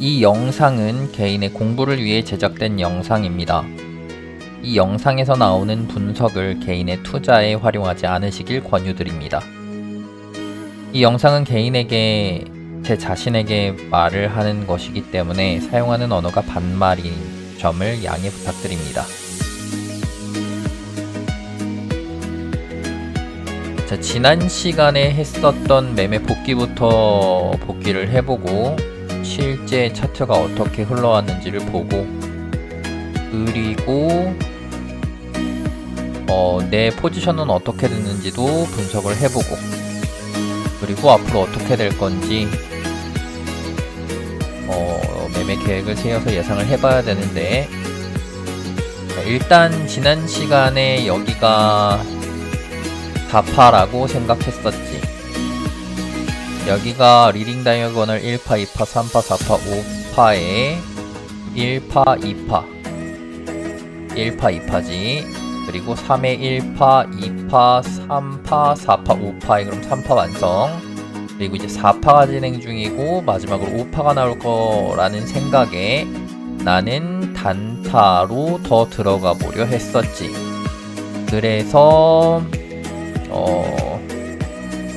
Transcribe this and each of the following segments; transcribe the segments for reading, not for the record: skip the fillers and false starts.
이 영상은 개인의 공부를 위해 제작된 영상입니다. 이 영상에서 나오는 분석을 개인의 투자에 활용하지 않으시길 권유드립니다. 이 영상은 개인에게 제 자신에게 말을 하는 것이기 때문에 사용하는 언어가 반말인 점을 양해 부탁드립니다. 자, 지난 시간에 했었던 매매 복귀부터 복귀를 해보고 실제 차트가 어떻게 흘러왔는지를 보고, 그리고 내 포지션은 어떻게 됐는지도 분석을 해보고, 그리고 앞으로 어떻게 될 건지 매매 계획을 세워서 예상을 해봐야 되는데, 일단 지난 시간에 여기가 4파라고 생각했었지. 여기가 리딩 다이어고널 1파, 2파, 3파, 4파, 5파에 1파, 2파 1파, 2파지. 그리고 3에 1파, 2파, 3파, 4파, 5파에 그럼 3파 완성. 그리고 이제 4파가 진행 중이고 마지막으로 5파가 나올 거라는 생각에 나는 단타로 더 들어가 보려 했었지. 그래서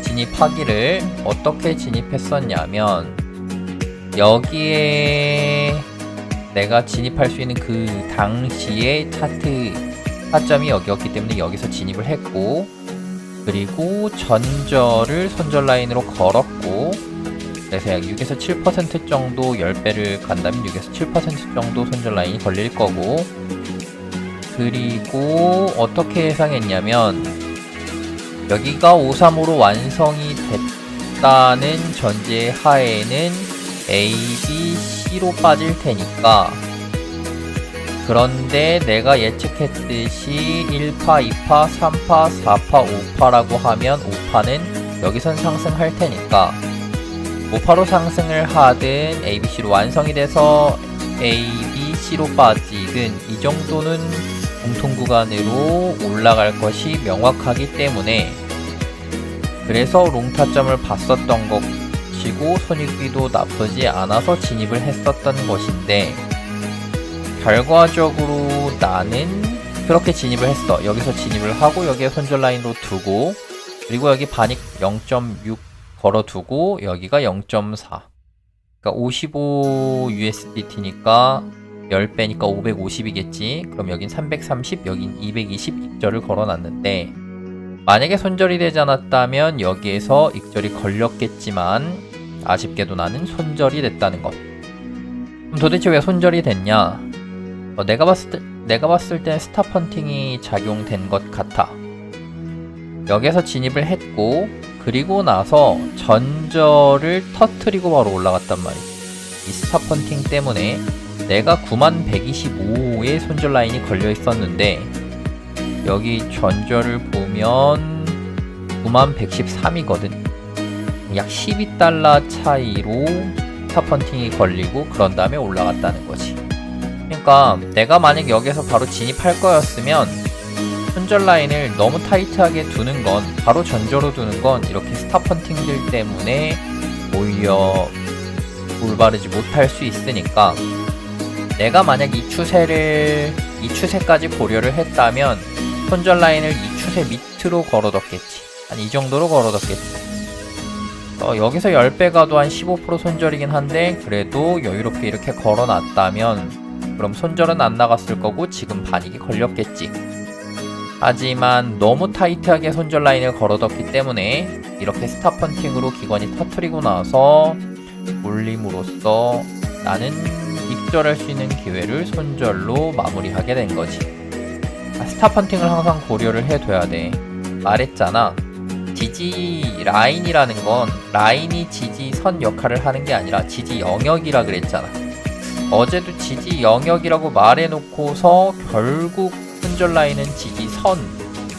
진입하기를 어떻게 진입했었냐면, 여기에 내가 진입할 수 있는 그 당시의 차트 타점이 여기였기 때문에 여기서 진입을 했고, 그리고 전저를 손절 라인으로 걸었고, 그래서 약 6에서 7% 정도 10배를 간다면 6에서 7% 정도 손절 라인이 걸릴 거고, 그리고 어떻게 예상했냐면 여기가 535로 완성이 됐다는 전제 하에는 A, B, C로 빠질 테니까, 그런데 내가 예측했듯이 1파, 2파, 3파, 4파, 5파라고 하면 5파는 여기선 상승할 테니까 5파로 상승을 하든 A, B, C로 완성이 돼서 A, B, C로 빠지든 이 정도는 공통 구간으로 올라갈 것이 명확하기 때문에, 그래서 롱타점을 봤었던 것이고 손익비도 나쁘지 않아서 진입을 했었던 것인데, 결과적으로 나는 그렇게 진입을 했어. 여기서 진입을 하고 여기에 손절 라인으로 두고, 그리고 여기 반익 0.6 걸어두고 여기가 0.4, 그러니까 55 USDT니까 10배니까 550이겠지. 그럼 여긴 330, 여긴 220 익절을 걸어놨는데, 만약에 손절이 되지 않았다면 여기에서 익절이 걸렸겠지만 아쉽게도 나는 손절이 됐다는 것. 그럼 도대체 왜 손절이 됐냐? 내가 봤을 때 스탑펀팅이 작용된 것 같아. 여기에서 진입을 했고, 그리고 나서 전저를 터트리고 바로 올라갔단 말이지. 이 스탑펀팅 때문에 내가 9125의 손절 라인이 걸려 있었는데, 여기 전저를 보면 9113이거든. 약 12달러 차이로 스탑펀팅이 걸리고 그런 다음에 올라갔다는 거지. 그러니까 내가 만약 여기서 바로 진입할 거였으면 손절 라인을 너무 타이트하게 두는 건, 바로 전저로 두는 건 이렇게 스탑펀팅들 때문에 오히려 올바르지 못할 수 있으니까, 내가 만약 이 추세까지 고려를 했다면 손절 라인을 이 추세 밑으로 걸어뒀겠지. 한 이 정도로 걸어뒀겠지. 여기서 10배 가도 한 15% 손절이긴 한데, 그래도 여유롭게 이렇게 걸어놨다면 그럼 손절은 안 나갔을 거고 지금 반익이 걸렸겠지. 하지만 너무 타이트하게 손절 라인을 걸어뒀기 때문에 이렇게 스탑펀팅으로 기관이 터트리고 나서 올림으로써 나는 익절할 수 있는 기회를 손절로 마무리하게 된 거지. 스탑펀팅을 항상 고려를 해둬야 돼. 말했잖아. 지지 라인이라는 건 라인이 지지선 역할을 하는 게 아니라 지지 영역이라 그랬잖아. 어제도 지지 영역이라고 말해놓고서 결국 손절 라인은 지지선,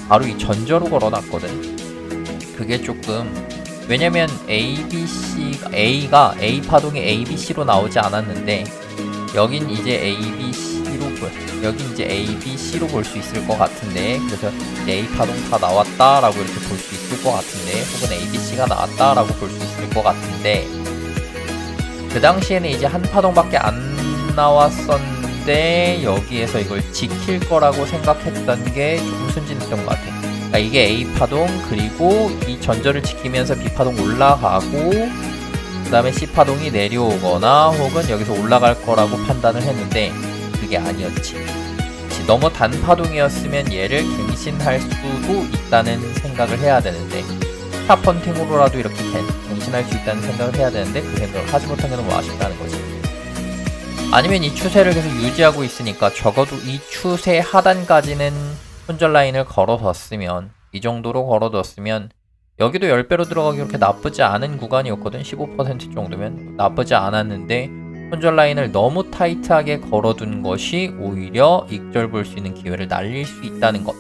바로 이 전저로 걸어놨거든. 그게 조금, 왜냐면 A가 A 파동이 ABC로 나오지 않았는데 여긴 이제 ABC로 볼 수 있을 것 같은데, 그래서 A 파동 다 나왔다라고 이렇게 볼 수 있을 것 같은데, 혹은 ABC가 나왔다라고 볼 수 있을 것 같은데, 그 당시에는 이제 한 파동밖에 안 나왔었는데 여기에서 이걸 지킬 거라고 생각했던 게 조금 순진했던 것 같아. 그러니까 이게 A파동, 그리고 이 전절을 지키면서 B파동 올라가고 그 다음에 C파동이 내려오거나 혹은 여기서 올라갈 거라고 판단을 했는데 그게 아니었지. 너무 단파동이었으면 얘를 갱신할 수도 있다는 생각을 해야 되는데 스탑펀팅으로라도 이렇게 갱신할 수 있다는 생각을 해야 되는데 그 생각을 하지 못한 게 너무 아쉽다는 거지. 아니면 이 추세를 계속 유지하고 있으니까 적어도 이 추세 하단까지는 손절 라인을 걸어뒀으면, 이 정도로 걸어뒀으면 여기도 10배로 들어가기 그렇게 나쁘지 않은 구간이었거든. 15% 정도면 나쁘지 않았는데 손절 라인을 너무 타이트하게 걸어둔 것이 오히려 익절 볼 수 있는 기회를 날릴 수 있다는 것.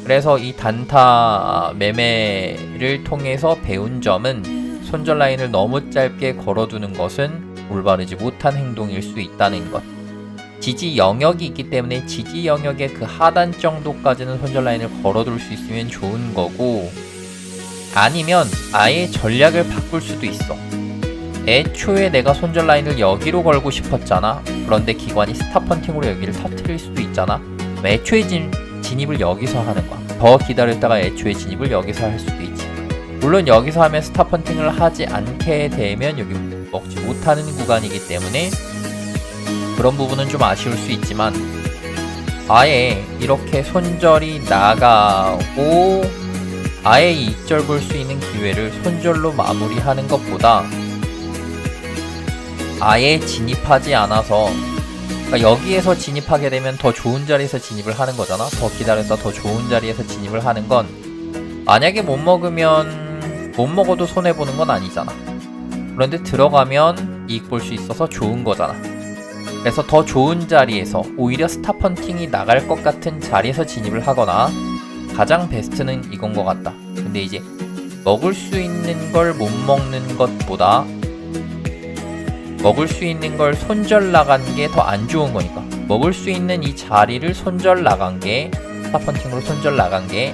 그래서 이 단타 매매를 통해서 배운 점은 손절 라인을 너무 짧게 걸어두는 것은 올바르지 못한 행동일 수 있다는 것. 지지 영역이 있기 때문에 지지 영역의 그 하단 정도까지는 손절 라인을 걸어둘 수 있으면 좋은 거고, 아니면 아예 전략을 바꿀 수도 있어. 애초에 내가 손절 라인을 여기로 걸고 싶었잖아. 그런데 기관이 스탑펀팅으로 여기를 터뜨릴 수도 있잖아. 애초에 진입을 여기서 하는 거야. 더 기다렸다가 애초에 진입을 여기서 할 수도 있지. 물론 여기서 하면 스탑펀팅을 하지 않게 되면 여기 먹지 못하는 구간이기 때문에 그런 부분은 좀 아쉬울 수 있지만, 아예 이렇게 손절이 나가고 아예 익절 볼 수 있는 기회를 손절로 마무리하는 것보다 아예 진입하지 않아서, 그러니까 여기에서 진입하게 되면 더 좋은 자리에서 진입을 하는 거잖아. 더 기다렸다 더 좋은 자리에서 진입을 하는 건, 만약에 못 먹어도 손해보는 건 아니잖아. 그런데 들어가면 이익 볼 수 있어서 좋은 거잖아. 그래서 더 좋은 자리에서 오히려 스탑펀팅이 나갈 것 같은 자리에서 진입을 하거나, 가장 베스트는 이건 것 같다. 근데 이제 먹을 수 있는 걸 못 먹는 것보다 먹을 수 있는 걸 손절 나간 게 더 안 좋은 거니까, 먹을 수 있는 이 자리를 손절 나간 게, 스탑펀팅으로 손절 나간 게,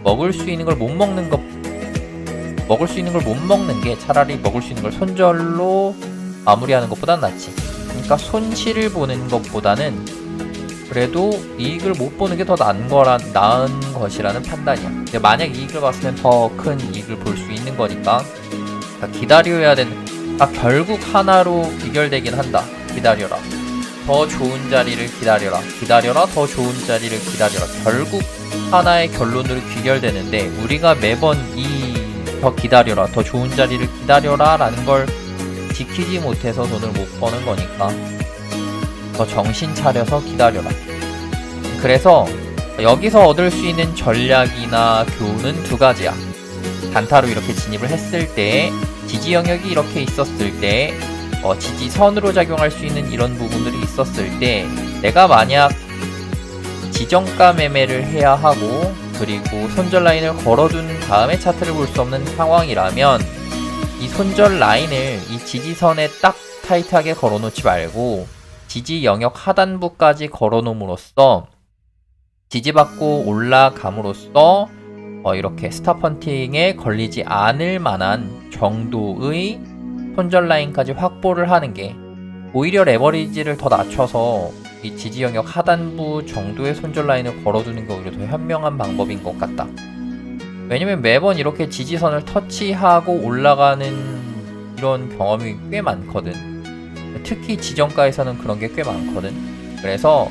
먹을 수 있는 걸 못 먹는 게 차라리 먹을 수 있는 걸 손절로 마무리하는 것보단 낫지. 그러니까 손실을 보는 것보다는 그래도 이익을 못 보는 게 더 나은 것이라는 판단이야. 근데 만약 이익을 봤으면 더 큰 이익을 볼 수 있는 거니까 기다려야 되는, 결국 하나로 귀결되긴 한다. 기다려라. 더 좋은 자리를 기다려라. 기다려라. 더 좋은 자리를 기다려라. 결국 하나의 결론으로 귀결되는데, 우리가 매번 더 기다려라. 더 좋은 자리를 기다려라 라는 걸 지키지 못해서 돈을 못 버는 거니까 더 정신 차려서 기다려라. 그래서 여기서 얻을 수 있는 전략이나 교훈은 두 가지야. 단타로 이렇게 진입을 했을 때, 지지 영역이 이렇게 있었을 때, 지지선으로 작용할 수 있는 이런 부분들이 있었을 때, 내가 만약 지정가 매매를 해야 하고 그리고 손절 라인을 걸어둔 다음에 차트를 볼 수 없는 상황이라면, 이 손절 라인을 이 지지선에 딱 타이트하게 걸어놓지 말고 지지 영역 하단부까지 걸어놓음으로써, 지지받고 올라감으로써 이렇게 스탑펀팅에 걸리지 않을 만한 정도의 손절 라인까지 확보를 하는 게 오히려 레버리지를 더 낮춰서 이 지지 영역 하단부 정도의 손절 라인을 걸어두는 게 오히려 더 현명한 방법인 것 같다. 왜냐면 매번 이렇게 지지선을 터치하고 올라가는 이런 경험이 꽤 많거든. 특히 지정가에서는 그런 게 꽤 많거든. 그래서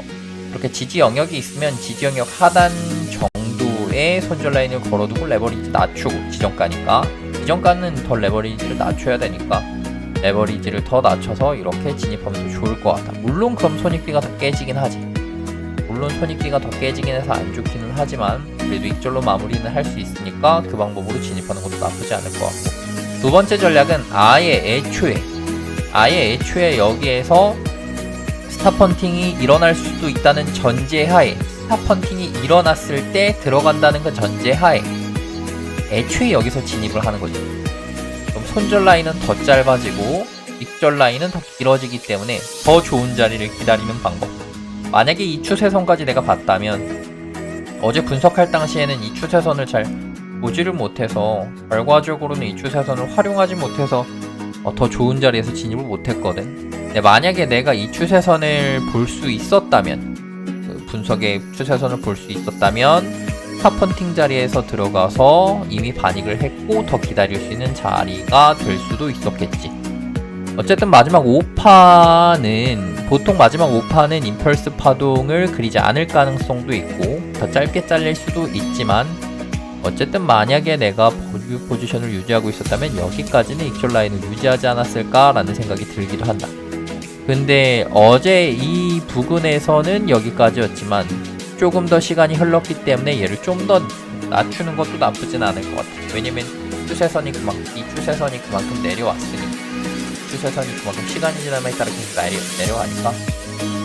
이렇게 지지 영역이 있으면 지지 영역 하단 정도의 손절 라인을 걸어두고 레버리지 낮추고, 지정가는 더 레버리지를 낮춰야 되니까 레버리지를 더 낮춰서 이렇게 진입하면 더 좋을 것 같다. 물론 그럼 손익비가 더 깨지긴 하지. 해서 안 좋기는 하지만 그래도 익절로 마무리는 할 수 있으니까 그 방법으로 진입하는 것도 나쁘지 않을 것 같고, 두 번째 전략은 아예 애초에 여기에서 스탑펀팅이 일어날 수도 있다는 전제하에, 스탑펀팅이 일어났을 때 들어간다는 그 전제하에 애초에 여기서 진입을 하는 거죠. 그럼 손절 라인은 더 짧아지고 익절 라인은 더 길어지기 때문에 더 좋은 자리를 기다리는 방법. 만약에 이 추세선까지 내가 봤다면, 어제 분석할 당시에는 이 추세선을 잘 보지를 못해서, 결과적으로는 이 추세선을 활용하지 못해서 더 좋은 자리에서 진입을 못했거든. 근데 만약에 내가 이 추세선을 볼 수 있었다면, 그 분석의 추세선을 볼 수 있었다면 탑펀팅 자리에서 들어가서 이미 반익을 했고 더 기다릴 수 있는 자리가 될 수도 있었겠지. 어쨌든 마지막 5파는 보통 마지막 5파는 임펄스 파동을 그리지 않을 가능성도 있고 더 짧게 잘릴 수도 있지만, 어쨌든 만약에 내가 보유 포지션을 유지하고 있었다면 여기까지는 익절 라인을 유지하지 않았을까라는 생각이 들기도 한다. 근데 어제 이 부근에서는 여기까지였지만 조금 더 시간이 흘렀기 때문에 얘를 좀 더 낮추는 것도 나쁘진 않을 것 같아. 왜냐면 이 추세선이 그만큼 내려왔으니, 추세선이 그만큼 시간이 지남에 따라 계속 내려가니까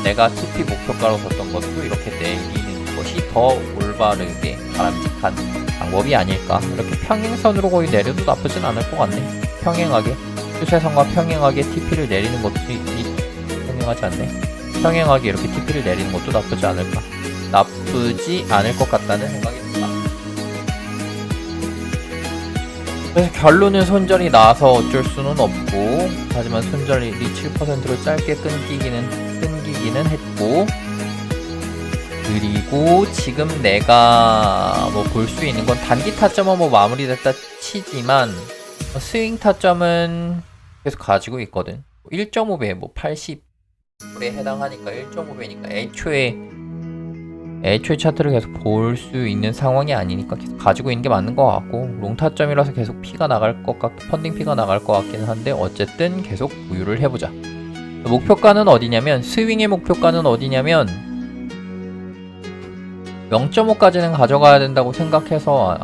내가 TP 목표가로 뒀던 것도 이렇게 내리는 것이 더 올바르게 바람직한 방법이 아닐까. 이렇게 평행선으로 거의 내려도 나쁘진 않을 것 같네. 평행하게 추세선과 평행하게 TP를 내리는 것도 평행하지 않네. 평행하게 이렇게 TP를 내리는 것도 나쁘지 않을 것 같다는 생각이 든다. 그래서 결론은 손절이 나와서 어쩔 수는 없고, 하지만 손절이 7%로 짧게 끊기기는 했고, 그리고 지금 내가 뭐 볼 수 있는 건 단기 타점은 뭐 마무리됐다 치지만 스윙 타점은 계속 가지고 있거든. 1.5배 뭐 80에 해당하니까 1.5배니까 애초에 차트를 계속 볼 수 있는 상황이 아니니까 계속 가지고 있는 게 맞는 것 같고, 롱 타점이라서 계속 펀딩 피가 나갈 것 같기는 한데 어쨌든 계속 보유를 해보자. 목표가는 어디냐면, 스윙의 목표가는 어디냐면 0.5까지는 가져가야 된다고 생각해서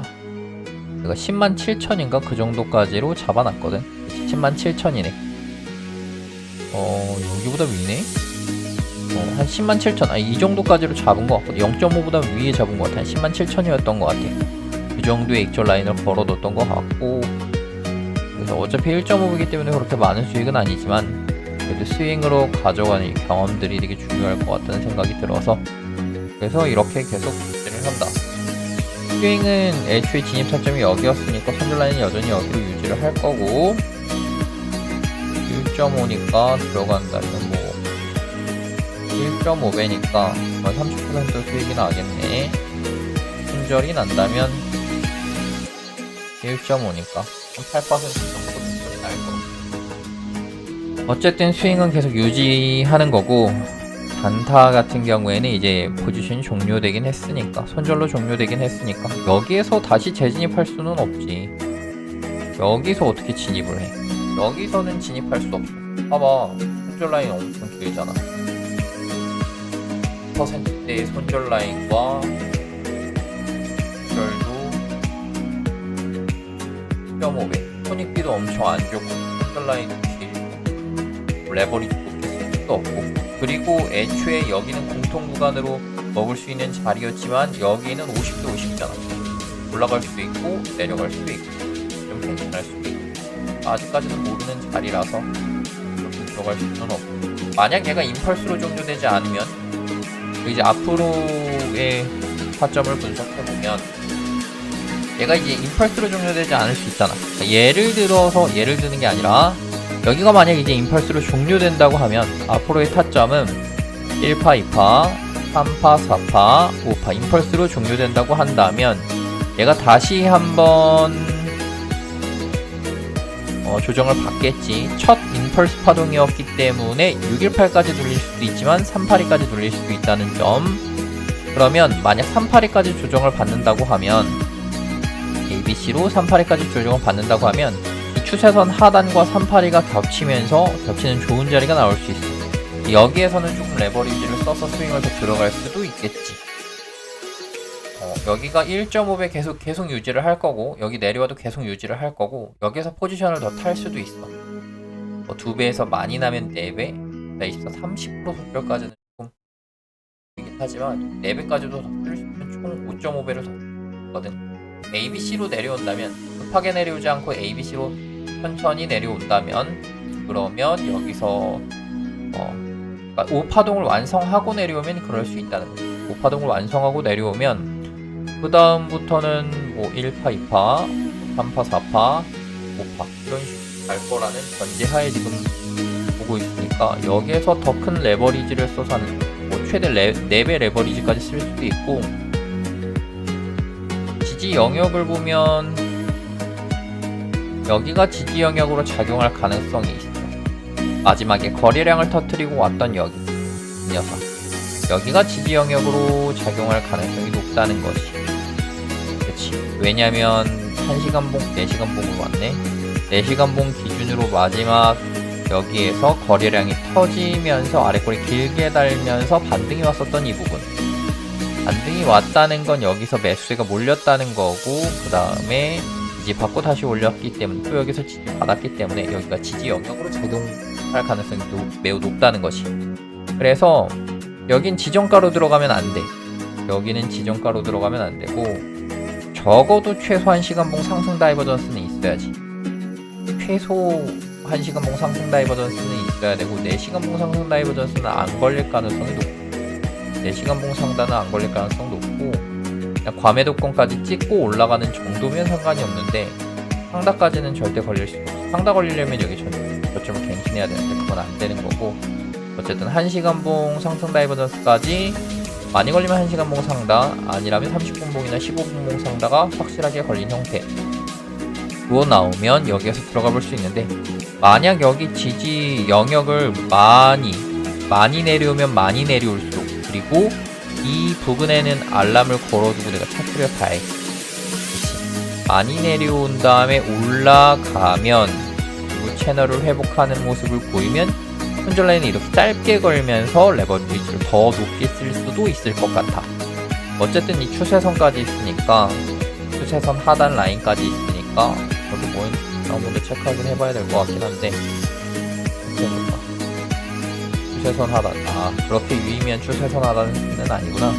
내가 107,000인가 그 정도까지로 잡아놨거든. 107,000이네. 여기보다 위네? 한 107,000, 이 정도까지로 잡은 것 같거든. 0.5보다 위에 잡은 것 같아. 한 107,000이었던 것 같아. 그 정도의 익절 라인을 걸어뒀던 것 같고, 그래서 어차피 1.5이기 때문에 그렇게 많은 수익은 아니지만 그래도 스윙으로 가져가는 경험들이 되게 중요할 것 같다는 생각이 들어서, 그래서 이렇게 계속 유지를 한다. 스윙은 애초에 진입 타점이 여기였으니까 손절 라인은 여전히 여기로 유지를 할 거고, 1.5니까 들어간다면 뭐 1.5배니까 30% 수익이 나겠네. 손절이 난다면 1.5니까 8% 정도 손절이 날 거고. 어쨌든 스윙은 계속 유지하는 거고, 단타 같은 경우에는 이제 포지션이 종료되긴 했으니까, 손절로 종료되긴 했으니까 여기에서 다시 재진입할 수는 없지. 여기서 어떻게 진입을 해? 여기서는 진입할 수 없어. 봐봐, 손절 라인 엄청 길잖아. 10%대의 손절 라인과 손절도 1.5배, 손익비도 엄청 안 좋고, 손절 라인도 길고, 레버리지도 있을 수도 없고, 그리고 애초에 여기는 공통 구간으로 먹을 수 있는 자리였지만 여기는 50대 50이잖아. 올라갈 수도 있고 내려갈 수도 있고 좀 괜찮을 수도 있고, 아직까지는 모르는 자리라서 이렇게 들어갈 수는 없고, 만약 얘가 임펄스로 종료되지 않으면 이제 앞으로의 타점을 분석해보면 얘가 이제 임펄스로 종료되지 않을 수 있잖아. 예를 드는 게 아니라 여기가 만약 이제 임펄스로 종료된다고 하면 앞으로의 타점은 1파, 2파, 3파, 4파, 5파 임펄스로 종료된다고 한다면 얘가 다시 한번 조정을 받겠지. 첫 임펄스 파동이었기 때문에 618까지 돌릴 수도 있지만 382까지 돌릴 수도 있다는 점. 그러면 만약 382까지 조정을 받는다고 하면, ABC로 382까지 조정을 받는다고 하면 이 추세선 하단과 382가 겹치는 좋은 자리가 나올 수 있어. 여기에서는 조금 레버리지를 써서 스윙을 더 들어갈 수도 있겠지. 여기가 1.5배 계속 유지를 할 거고, 여기 내려와도 계속 유지를 할 거고, 여기서 포지션을 더 탈 수도 있어. 2배에서 많이 나면 4배, 30% 손절까지는 조금 이긴 하지만 4배까지도 더 쓸 수 있는 총 5.5배를 더 쓰거든. ABC로 내려온다면, 급하게 내려오지 않고 ABC로 천천히 내려온다면, 그러면 여기서 5파동을 완성하고 내려오면 그럴 수 있다는 거죠. 5파동을 완성하고 내려오면 그 다음부터는 뭐 1파, 2파, 3파, 4파, 5파 이런 식으로 갈 거라는 전제하에 지금 보고 있으니까 여기에서 더 큰 레버리지를 써서 뭐 최대 4배 레버리지까지 쓸 수도 있고, 지지 영역을 보면 여기가 지지 영역으로 작용할 가능성이 있어. 마지막에 거래량을 터뜨리고 왔던 여기, 이 녀석, 여기가 지지 영역으로 작용할 가능성이 높다는 것이. 그치, 왜냐면 1시간 봉, 4시간 봉으로 왔네. 4시간 봉 기준으로 마지막 여기에서 거래량이 터지면서 아래꼬리 길게 달면서 반등이 왔었던 이 부분, 반등이 왔다는 건 여기서 매수세가 몰렸다는 거고, 그 다음에 지지 받고 다시 올렸기 때문에, 또 여기서 지지 받았기 때문에 여기가 지지 영역으로 작용할 가능성이 매우 높다는 것이. 그래서 여긴 지정가로 들어가면 안 돼. 여기는 지정가로 들어가면 안 되고, 적어도 최소 1시간봉 상승 다이버전스는 있어야지. 최소 1시간봉 상승 다이버전스는 있어야 되고, 4시간봉 상승 다이버전스는 안 걸릴 가능성이 높고, 4시간봉 상단은 안 걸릴 가능성이 높고, 그냥 과매도권까지 찍고 올라가는 정도면 상관이 없는데, 상다까지는 절대 걸릴 수 없어. 상다 걸리려면 여기 저점을 갱신해야 되는데 그건 안 되는 거고, 어쨌든 1시간봉 상승 다이버전스까지 많이 걸리면 1시간봉 상다, 아니라면 30분봉이나 15분봉 상다가 확실하게 걸린 형태 로 나오면 여기에서 들어가 볼 수 있는데, 만약 여기 지지 영역을 많이 내려오면 많이 내려올수록, 그리고 이 부분에는 알람을 걸어두고 내가 차트를 봐야지. 많이 내려온 다음에 올라가면, 그리고 채널을 회복하는 모습을 보이면 손절라인이 이렇게 짧게 걸면서 레버리지를 더 높게 쓸 수도 있을 것 같아. 어쨌든 이 추세선까지 있으니까, 추세선 하단 라인까지 있으니까 저도 뭐 한번 더 체크하긴 해봐야 될 것 같긴 한데, 추세선 하단, 그렇게 유의미한 추세선 하단은 아니구나.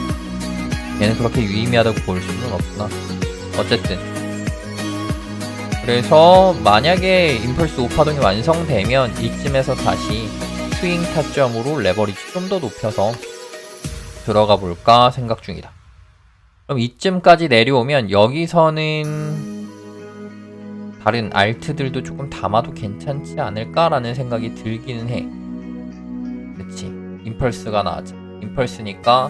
얘는 그렇게 유의미하다고 볼 수는 없구나. 어쨌든 그래서 만약에 임펄스 5파동이 완성되면 이쯤에서 다시 스윙 타점으로 레버리지 좀 더 높여서 들어가 볼까 생각 중이다. 그럼 이쯤까지 내려오면 여기서는 다른 알트들도 조금 담아도 괜찮지 않을까라는 생각이 들기는 해. 그치, 임펄스가 나왔죠. 임펄스니까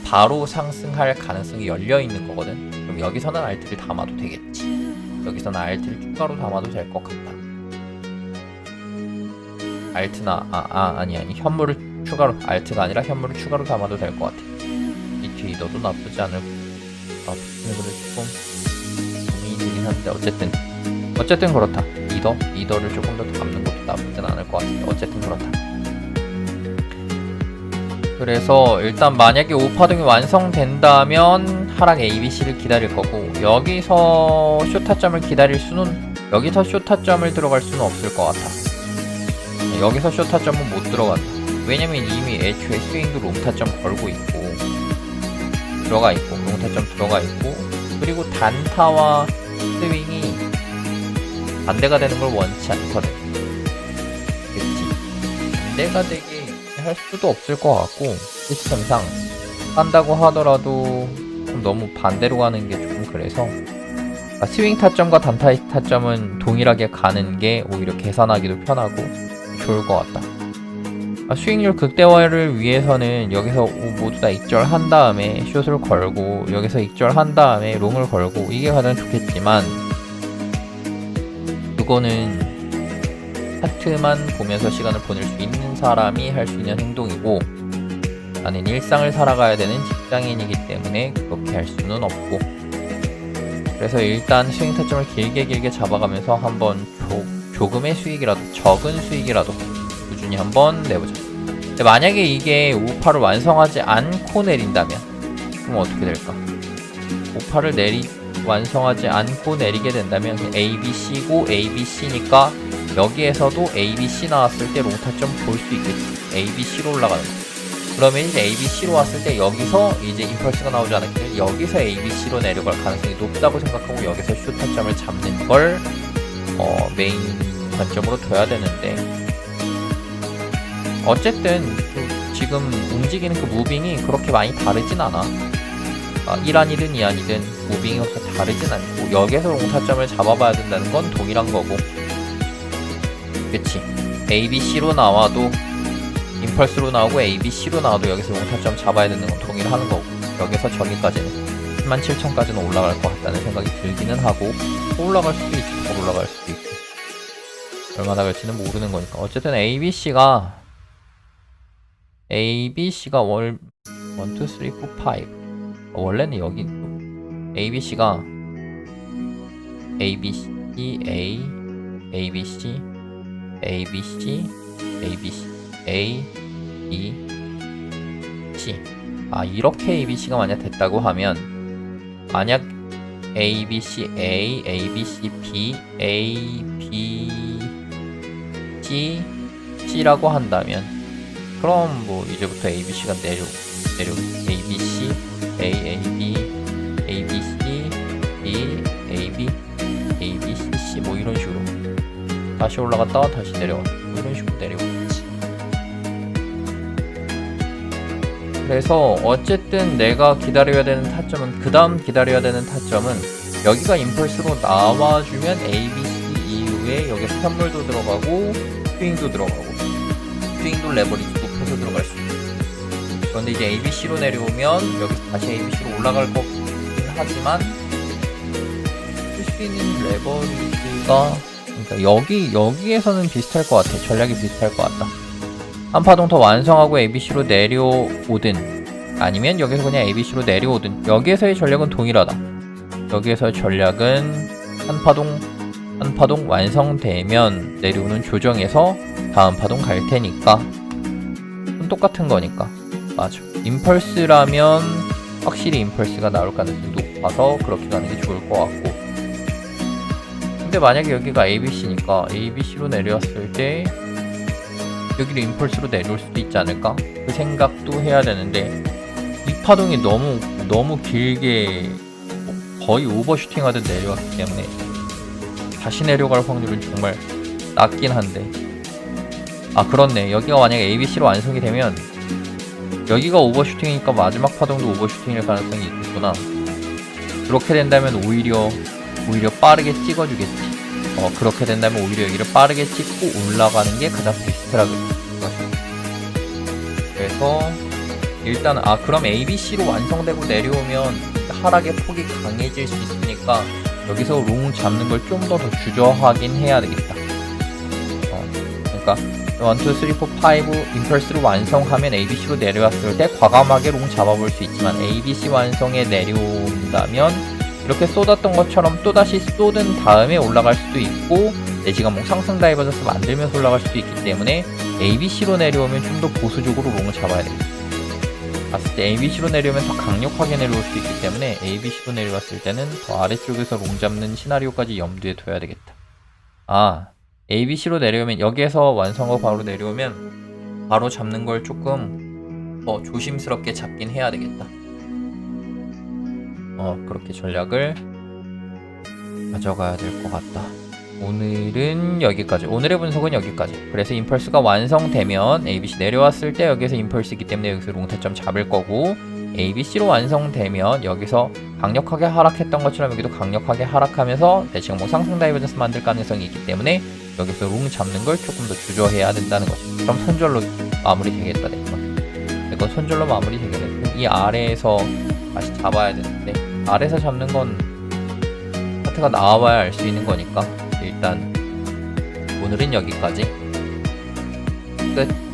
바로 상승할 가능성이 열려있는 거거든. 그럼 여기서는 알트를 담아도 되겠지. 여기서는 알트를 추가로 담아도 될 것 같다. 알트나 아니 현물을 추가로, 알트가 아니라 현물을 추가로 담아도 될 것 같아. 이 트레이더도 나쁘지 않을 그래도 조금 고민이 되긴 한데, 어쨌든 그렇다. 리더를 조금 더 담는 것도 나쁘진 않을 것 같은데, 어쨌든 그렇다. 그래서 일단 만약에 5파동이 완성된다면 하락 ABC를 기다릴 거고, 여기서 쇼타점을 기다릴 수는, 여기서 쇼타점을 들어갈 수는 없을 것 같아. 여기서 쇼타점은 못 들어간다. 왜냐면 이미 애초에 스윙도 롱타점 걸고 있고, 롱타점 들어가 있고, 그리고 단타와 스윙이 반대가 되는 걸 원치 않거든. 그치? 반대가 되게 할 수도 없을 것 같고, 시스템상 한다고 하더라도 좀 너무 반대로 가는 게 조금 그래서, 스윙 타점과 단타 타점은 동일하게 가는 게 오히려 계산하기도 편하고 좋을 것 같다. 수익률 극대화를 위해서는 여기서 모두 다 익절한 다음에 숏을 걸고, 여기서 익절한 다음에 롱을 걸고, 이게 가장 좋겠지만, 그거는 차트만 보면서 시간을 보낼 수 있는 사람이 할 수 있는 행동이고, 나는 일상을 살아가야 되는 직장인이기 때문에 그렇게 할 수는 없고, 그래서 일단 스윙 타점을 길게 잡아가면서 한번 조금의 수익이라도, 적은 수익이라도 꾸준히 한번 내보자. 근데 만약에 이게 5파를 완성하지 않고 내린다면 그럼 어떻게 될까? 5파를 완성하지 않고 내리게 된다면 ABC고, ABC니까 여기에서도 ABC 나왔을 때 롱타점 볼 수 있겠지. ABC로 올라가는 거. 그러면 이제 ABC로 왔을 때 여기서 이제 임펄스가 나오지 않았기, 여기서 ABC로 내려갈 가능성이 높다고 생각하고 여기서 슈타점을 잡는 걸 메인 관점으로 둬야 되는데, 어쨌든 지금 움직이는 그 무빙이 그렇게 많이 다르진 않아. 1안이든 2안이든 무빙이 그렇게 다르진 않고, 여기서 롱타점을 잡아봐야 된다는 건 동일한 거고, 그치. ABC로 나와도 임펄스로 나오고 ABC로 나와도 여기서 롱타점 잡아야 되는 건 동일하는 거고, 여기서 저기까지는 17000까지는 올라갈 것 같다는 생각이 들기는 하고, 더 올라갈 수도 있고 더 올라갈 수도 있고 얼마나 갈지는 모르는 거니까. 어쨌든 ABC가 1, 2, 3, 4, 5 원래는 여기 ABC가 ABC, A, ABC, ABC, ABC, A, B, C. 아, 이렇게 ABC가 만약 됐다고 하면, 만약 ABC, A, ABC, B, A, B, C, C라고 한다면, 그럼 뭐 이제부터 ABC가 내려 ABC, A, A, B, A, B, C, B, A, B, A, B, C, C 뭐 이런 식으로 다시 올라갔다가 다시 내려갔다 뭐 이런 식으로 내려오겠지. 그래서 어쨌든 내가 기다려야 되는 타점은, 그 다음 기다려야 되는 타점은 여기가 임펄스로 나와주면 ABC 이후에 여기 스탑물도 들어가고 스윙도 들어가고, 스윙도 레버리지 높여서 들어갈 수 있고. 그런데 이제 ABC로 내려오면 여기 다시 ABC로 올라갈 거긴 하지만 쓸 수 있는 레버리지가, 그러니까 여기에서는 비슷할 것 같아. 전략이 비슷할 것 같다. 한 파동 더 완성하고 ABC로 내려오든, 아니면 여기서 그냥 ABC로 내려오든, 여기에서의 전략은 동일하다. 여기에서의 전략은 한 파동 완성되면 내려오는 조정에서 다음 파동 갈 테니까 똑같은 거니까. 맞아. 임펄스라면 확실히 임펄스가 나올 가능성이 높아서 그렇게 가는 게 좋을 것 같고, 근데 만약에 여기가 ABC니까 ABC로 내려왔을 때 여기로 임펄스로 내려올 수도 있지 않을까? 그 생각도 해야 되는데, 이 파동이 너무 길게 거의 오버슈팅 하듯 내려왔기 때문에 다시 내려갈 확률은 정말 낮긴 한데, 아 그렇네. 여기가 만약에 ABC로 완성이 되면 여기가 오버슈팅이니까 마지막 파동도 오버슈팅일 가능성이 있겠구나. 그렇게 된다면 오히려 빠르게 찍어주겠지. 그렇게 된다면 오히려 여기를 빠르게 찍고 올라가는 게 가장 베스트라고 생각해요. 그래서 일단 그럼 ABC로 완성되고 내려오면 하락의 폭이 강해질 수 있으니까 여기서 롱 잡는 걸 좀 더 주저하긴 해야 되겠다. 그러니까 1, 2, 3, 4, 5 임펄스로 완성하면 ABC로 내려왔을 때 과감하게 롱 잡아볼 수 있지만, ABC 완성에 내려온다면 이렇게 쏟았던 것처럼 또다시 쏟은 다음에 올라갈 수도 있고, 내지가 뭐 상승 다이버전스 만들면서 올라갈 수도 있기 때문에 ABC로 내려오면 좀 더 보수적으로 롱을 잡아야 됩니다. 봤을 때 ABC로 내려오면 더 강력하게 내려올 수 있기 때문에 ABC로 내려왔을 때는 더 아래쪽에서 롱 잡는 시나리오까지 염두에 둬야 되겠다. ABC로 내려오면, 여기에서 완성하고 바로 내려오면 바로 잡는 걸 조금 더 조심스럽게 잡긴 해야 되겠다. 그렇게 전략을 가져가야 될 것 같다. 오늘은 여기까지. 오늘의 분석은 여기까지. 그래서 임펄스가 완성되면 ABC 내려왔을 때 여기서 임펄스이기 때문에 여기서 롱타점 잡을 거고, ABC로 완성되면 여기서 강력하게 하락했던 것처럼 여기도 강력하게 하락하면서 지금 뭐 상승 다이버전스 만들 가능성이 있기 때문에 여기서 롱 잡는 걸 조금 더 주저해야 된다는 거죠. 그럼 손절로 마무리 되겠다. 이거 손절로 마무리 되겠네. 이 아래에서 다시 잡아야 되는데, 아래에서 잡는 건 차트가 나와봐야 알 수 있는 거니까 일단 오늘은 여기까지. 끝.